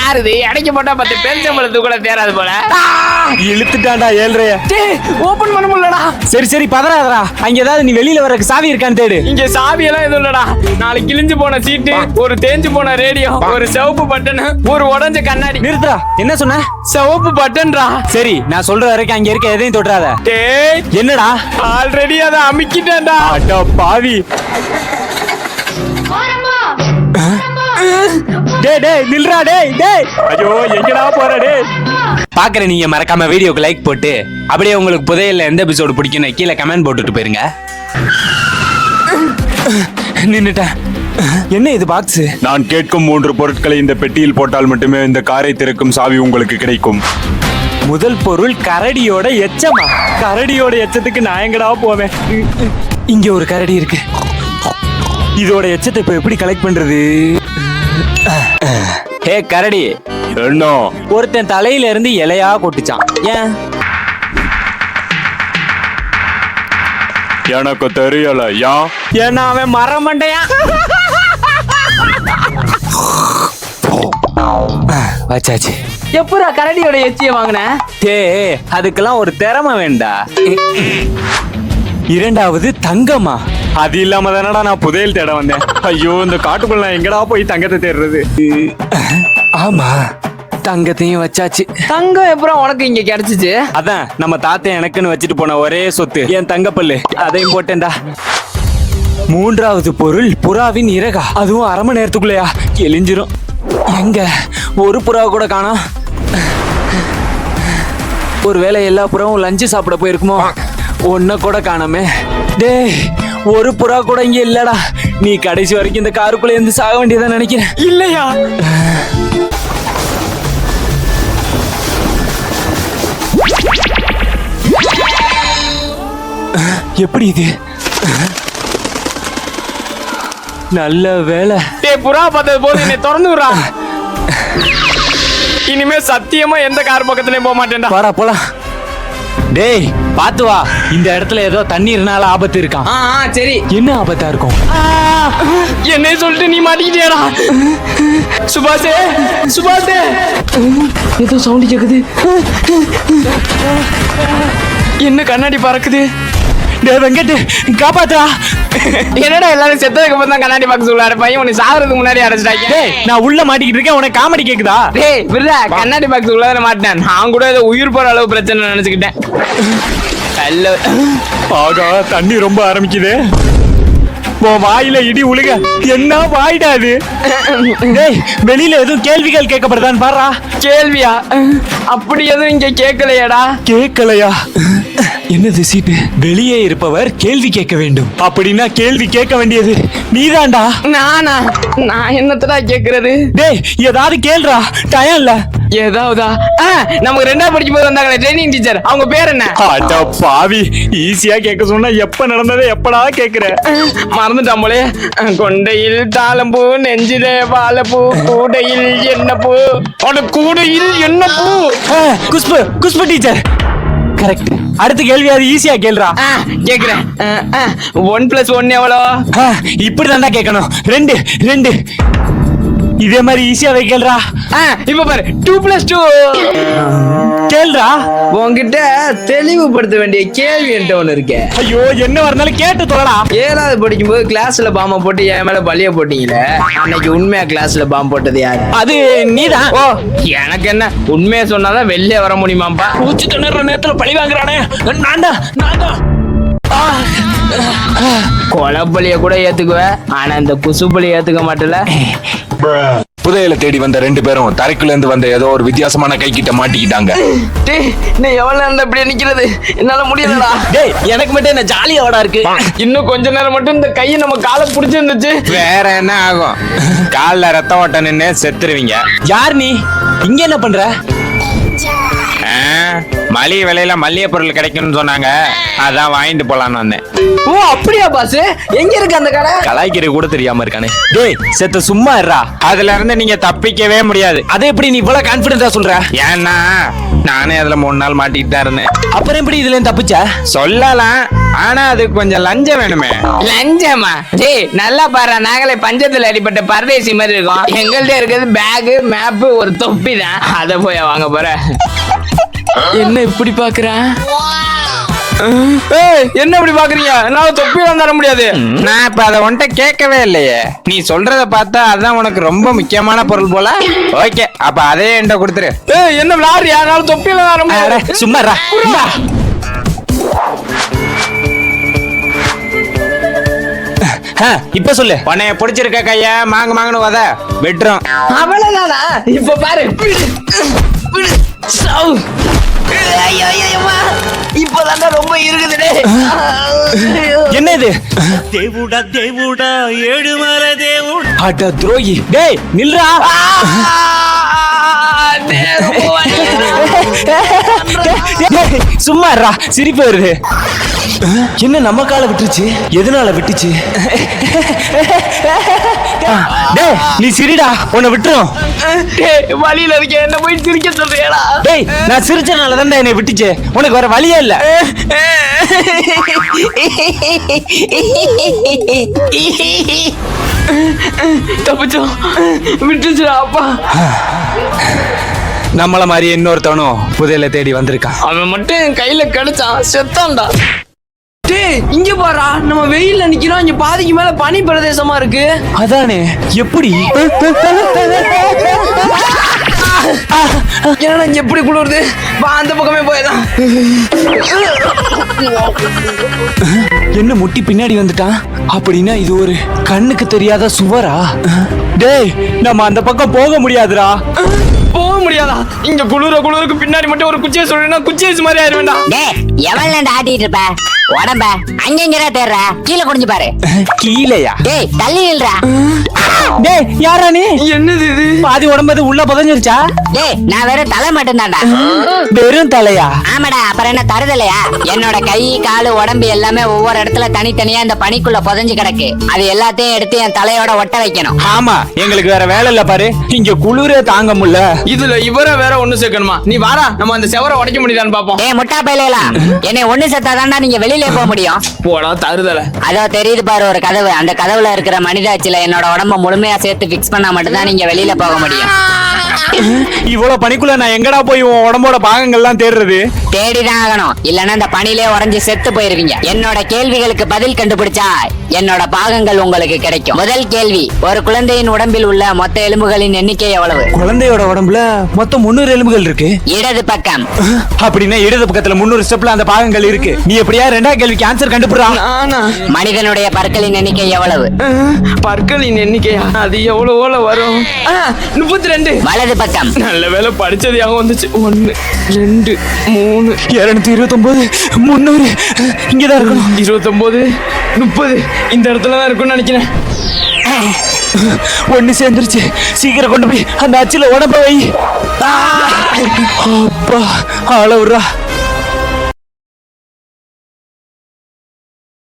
யாருது அடைக்க போட்டா 10 பெருச்சம்பளத்து கூட தேராது போல. இழுத்துட்டான்டா 7.5. ஓபன் பண்ண முடியலடா. சரி பதறாதடா. அங்க ஏதாவது நீ வெளியில வரக்கு சாவி இருக்கான்னு தேடு. இங்க சாவி எல்லாம் எதுவும் இல்லடா. 4 கிழிஞ்சு போன சீட்டு, ஒரு தேஞ்சு போன ரேடியோ, ஒரு சிவப்பு பட்டன், ஒரு உடைஞ்ச கண்ணாடி. நிறுத்துடா. என்ன சொன்ன? சிவப்பு பட்டன்டா. சரி நான் சொல்ற வரைக்கும் அங்க இருக்க எதையும் தொட்டுறாத. டேய் என்னடா? ஆல்ரெடி அத அமுக்கிட்டேன்டா. அட பாவி. டேய் நில்றா டேய். ஐயோ எங்கடா போற டேய்? பாக்குற நீங்க மறக்காம வீடியோக்கு லைக் போட்டு அப்படியே உங்களுக்கு புதையல்ல எந்த எபிசோடு பிடிக்கும்னு கீழே கமெண்ட் போட்டுட்டு போயிருங்க. நின்னுட்டேன். என்ன இது பாக்ஸ்? நான் கேட்கும் 3 பொருட்களை இந்த பெட்டியில் போட்டால் மட்டுமே இந்த காரை திறக்கும் சாவி உங்களுக்கு கிடைக்கும். முதல் பொருள் கரடியோட எச்சமா? கரடியோட எச்சத்துக்கு நான் எங்கடா போவேன்? இங்க ஒரு கரடி இருக்கு. இதோட எச்சத்தை இப்ப எப்படி கலெக்ட் பண்றது? ஹே கரடி, என்ன? ஒருத்தன் தலையில இருந்து இலையா கொட்டுச்சான். ஏன்? எனக்கு தெரியல. ஏன்னா அவன் மரமண்டையா. வச்சாச்சு. எப்பரா கரடியோட எச்சிய வாங்கின? அதுக்கெல்லாம் ஒரு திறமை வேண்டா. இரண்டாவது தங்கமா? அது இல்லாம தானடா நான் புதையல் தேட வந்தேன். ஐயோ இந்த காட்டுக்குள்ள நான் எங்கடா போய் தங்கத்தை தேடுறது? ஆமா தங்கத்தையும் வச்சாச்சு. தங்கம் எப்பறம் உனக்கு இங்க கிடைச்சிச்சு? அதான் நம்ம தாத்தா எனக்குன்னு வச்சுட்டு போன ஒரே சொத்து என் தங்கப்பல்லு. அதையும் போட்டேன்டா. மூன்றாவது பொருள் புறாவின் இறகா. அதுவும் அரை மணி நேரத்துக்குள்ளயா எழிஞ்சிரும். எங்க ஒரு புறா கூட காணோம். ஒருவேளை எல்லா புறாவும் லஞ்சு சாப்பிட போயிருக்குமோ? ஒன்ன கூட காணாமே. டேய் ஒரு புறா கூட இங்க இல்லடா. நீ கடைசி வரைக்கும் இந்த காருக்குள்ள இருந்து சாக வேண்டியதான் நினைக்கிறேன். இல்லையா? எப்படி இது? நல்ல வேலை. டேய் புறா பார்த்தது போது என்னை திறந்து விடுறா. இனிமே சத்தியமா எந்த கார் பக்கத்துலயும் போக மாட்டேன்டா. வாடா போலாம். டேய் பாத்து வா. இந்த இடத்துல ஏதோ தண்ணீர்னால ஆபத்து இருக்கான். சரி. என்ன ஆபத்தா இருக்கும்? என்னை சொல்லிட்டு நீ மாட்டிக்கிட்டியாடா? சுபாஷே ஏதோ சவுண்ட் கேக்குது. என்ன கண்ணாடி பறக்குது? டேய் வெங்கட் காப்பாத்தா. என்னடா எல்லாரும் செத்ததுக்கு அப்புறம் தான் கண்ணாடி பாக்ஸ் உள்ளார பையன் உன்னை சாகிறதுக்கு முன்னாடி அரைச்சிட்டாங்க. டேய் நான் உள்ள மாட்டிக்கிட்டு இருக்கேன். உனக்கு காமெடி கேக்குதா? டேய் விடுடா, கண்ணாடி பாக்ஸ் உள்ளார மாட்டேன். நான் கூட ஏதோ உயிர் போற அளவு பிரச்சனை நினைச்சுக்கிட்டேன். ஆகா தண்ணி ரொம்ப ஆரம்பிக்குது. வாயில இடி உழுக. என்ன வாயிடா அது? டேய் வெளியில எதுவும் கேள்விகள் கேட்கப்படுதான்னு பாரா. கேள்வியா? அப்படி எதுவும் இங்க கேட்கலையாடா. கேட்கலையா? என்னது சீட்டு? வெளியே இருப்பவர் கேள்வி கேட்க வேண்டும். அப்படின்னா கேள்வி கேட்க வேண்டியது நீதான்டா. நானா? நான் என்னத்தடா கேக்குறது? டேய் ஏதாவது கேள்றா. டயம் இல்ல. ஏதாவதா? நமக்கு 2ஆவது படிக்கும் போது வந்தாங்களே ட்ரைனிங் டீச்சர், அவங்க பேர் என்ன? அட பாவி, ஈஸியா கேட்க சொன்னா எப்ப நடந்ததே எப்படா கேக்குற? மறந்துட்டான் போலே. கொண்டையில் தாளம்பூ, நெஞ்சிலே வாழைப்பூ, கூடையில் என்ன பூ? கூடையில் என்ன பூ? Khushbu teacher correct. அடுத்த கேள்வி அது ஈஸியா கேள்றா. கேக்குறேன். 1+1 எவ்வளோ? இப்படிதான்டா கேட்கணும். 2 இதே மாதிரி ஈஸியாவே கேள்றா. இப்ப பாரு 2+2 கேள்றா. உன்கிட்ட தெளிவுபடுத்த வேண்டிய கேள்வி என்கிட்ட ஒண்ணு இருக்கே. ஐயோ என்ன வரனாலும் கேட்டு தொலைடா. 7ஆவது படிக்கும் போது கிளாஸ்ல பாம்பை போட்டு என் மேல பழிய போட்டீங்களே, அன்னைக்கு உண்மையா கிளாஸ்ல பாம்பு போட்டது யாரு? அது நீதான். ஓ எனக்கு என்ன, உண்மையா சொன்னாதான் வெளியே வர முடியுமாப்பா? பூச்சி திணற நேரத்துல பழி வாங்குறானே நான்தான். கொலப்பலிய கூட ஏத்துக்குவேன், ஆனா இந்த குசுப்பலி ஏத்துக்க மாட்டல. புதையலை தேடி வந்த 2 பேரும் தரைக்குள்ள இருந்து வந்த ஏதோ ஒரு வித்தியாசமான கை கிட்ட மாட்டிக்கிட்டாங்க. நீ எவ்வளவு நேரம் இப்படி நிக்கிறது? என்னால முடியலடா. டேய் எனக்கு மட்டும் என்ன ஜாலியாடா இருக்கு. இன்னும் கொஞ்ச நேரம் மட்டும் இந்த கையை நம்ம காலை புடிச்சிருந்துச்சு. வேற என்ன ஆகும்? கால்ல ரத்த ஓட்ட நின்னு செத்துருவீங்க. யார் நீ? இங்க என்ன பண்ற? மளிகை விலையில மல்லிகை பொருள் கிடைக்கும்னு சொன்னாங்க, அதான் வாங்கிட்டு போலான்னு வந்தேன். ஓ அப்படியா பாஸ், எங்க இருக்கு அந்த கடை? கலாய்க்கிற கூட தெரியாம இருக்கானே. டேய் செத்த சும்மா இருடா. அதுல இருந்து நீங்க தப்பிக்கவே முடியாது. அதை எப்படி நீ இவ்வளவு கான்பிடண்டா சொல்ற? ஏன்னா நானே அதுல 3 நாள் மாட்டிட்டு தான் இருந்தேன். அப்புறம் எப்படி இதுல இருந்து தப்பிச்ச? சொல்லலாம், ஆனா அதுக்கு கொஞ்சம் லஞ்சம் வேணுமே. லஞ்சமா? டேய் நல்லா பாரு, நாங்களே பஞ்சத்துல அடிப்பட்ட பரதேசி மாதிரி இருக்கோம். எங்கள்ட்ட இருக்கிறது பேக், மேப், ஒரு தொப்பி தான். அத போய் வாங்க போற? என்ன இப்படி பாக்குறேன்? என்ன இப்படி பாக்குறீங்க? என்னால தொப்பி தர முடியாது. நான் இப்ப அதை உன்கிட்ட கேட்கவே இல்லையே. நீ சொல்றத பார்த்தா அதான் உனக்கு ரொம்ப முக்கியமான பொருள் போல. ஓகே, அப்ப அதே என்கிட்ட கொடுத்துரு. என்ன விளாடுறியா? என்னால தொப்பி தர முடியாது. சும்மா இருடா. இந்தா. இப்ப சொல்லு. உன்னைய பிடிச்சிருக்க கைய மாங்கு மாங்கன்னு வத வெட்டுறோம். அவ்வளவுதானா? இப்ப பாரு. இப்பதான் ரொம்ப இருக்குதுடே. என்ன இது? దేవుడా దేవుడా ఏడుమల దేవుడా அட துரோகி. டேய் நில்றா. டேய், சும்மா இருடா. சிரிப்பு வருது. என்ன நம்ம காலை விட்டுருச்சு? எதனால விட்டுச்சு? டேய் நீ சிரிடா, உன்னை விட்டுரும். வழியில இருக்க என்ன போய் சிரிக்க சொல்றியாடா? டேய் நான் சிரிச்சனால தான் என்னை விட்டுச்சு. உனக்கு வேற வழியே இல்ல. தப்பிச்சோம், விட்டுச்சுடா அப்பா. நம்மள மாதிரி இன்னொருத்தவனும் புதையல தேடி வந்திருக்கான். அவன் மட்டும் என் கையில கிடைச்சான், செத்தான்டா. டேய் இங்க பாரா, நம்ம வெயில்ல நிக்கிறோம். இங்க பாதிக்கு மேல பனி பிரதேசமா இருக்கு. அதானே, எப்படி? என்னடா இங்க எப்படி குளிருது? வா அந்த பக்கமே போயதான். என்ன முட்டி பின்னாடி வந்துட்டான்? அப்படின்னா இது ஒரு கண்ணுக்கு தெரியாத சுவரா? டேய் நம்ம அந்த பக்கம் போக முடியாதுடா. போக முடியாதா? இங்க குளிருக்கு பின்னாடி மட்டும் ஒரு குச்சியை சொல்றேன்னா குச்சியை மாதிரி ஆயிட வேண்டாம். டேய் எவ்வளவு ஆட்டிட்டு இருப்ப? உடம்ப அங்கங்கடா தேடுற, கீழே குடிஞ்சு பாரு. கீழையா? டேய் தள்ளி நில்றா. டேய் யாரா நீ? என்னது இது? பாதி உடம்பது உள்ள புதஞ்சிருச்சா? டேய் நான் வெறும் தலை மட்டும் தான்டா. வெறும் தலையா? ஆமாடா, அப்புறம் என்ன தருதலையா? என்னோட கை காலு உடம்பு எல்லாமே ஒவ்வொரு இடத்துல தனித்தனியா இந்த பனிக்குள்ள புதஞ்சு கிடக்கு. அது எல்லாத்தையும் எடுத்து என் தலையோட ஒட்ட வைக்கணும். ஆமா, எங்களுக்கு வேற வேலை இல்ல பாரு. இங்க குளிரே தாங்க முடியல. இதுல இவரை வேற ஒண்ணு சேர்க்கணுமா? நீ வாரா, நம்ம அந்த செவரை உடைக்க முடியுதான்னு பாப்போம். டேய் முட்டா பையலா, என்னை ஒண்ணு செத்தாதான்டா நீங்க வெளியில போக முடியும். போடா தருதல. அதோ தெரியுது பாரு ஒரு கதவு. அந்த கதவுல இருக்கிற மனிதாச்சில என்னோட உடம்ப முழுமையா சேர்த்து பிக்ஸ் பண்ணா மட்டும்தான் நீங்க வெளியில போக முடியும். இவ்வளவு பனிக்குள்ள நான் எங்கடா போய் உன் உடம்போட பாகங்கள்லாம் தேடுறது? தேடிதான் ஆகணும், இல்லன்னா இந்த பனிலே உறைஞ்சு செத்து போயிருவீங்க. என்னோட கேள்விகளுக்கு பதில் கண்டுபிடிச்சா என்னோட பாகங்கள் உங்களுக்கு கிடைக்கும். முதல் கேள்வி, ஒரு குழந்தையின் உடம்பில் உள்ள மொத்த எலும்புகளின் எண்ணிக்கை எவ்வளவு? குழந்தையோட உடம்புல மொத்தம் 300 எலும்புகள் இருக்கு. இடது பக்கம். அப்படின்னா இடது பக்கத்துல 300 ஸ்டெப்ல அந்த பாகங்கள் இருக்கு. நீ எப்படியா ரெண்டாவது கேள்விக்கு ஆன்சர் கண்டுபிடுறா? ஆனா மனிதனுடைய பற்களின் எண்ணிக்கை எவ்வளவு? பற்களின் எண்ணிக்கையா? அது எவ்வளவு வரும்? 32. வலது பக்கம். நல்ல வேலை படிச்சது ஞாபகம் வந்துச்சு. 1 2 3 229 300 இங்கதான் இருக்கணும். 29 30 இந்த இடத்துல தான் இருக்கும்னு நினைக்கிறேன். ஒண்ணு சேர்ந்துருச்சு. சீக்கிரம் கொண்டு போய் அந்த அச்சில உடம்ப வை. அப்பா அளவுறா.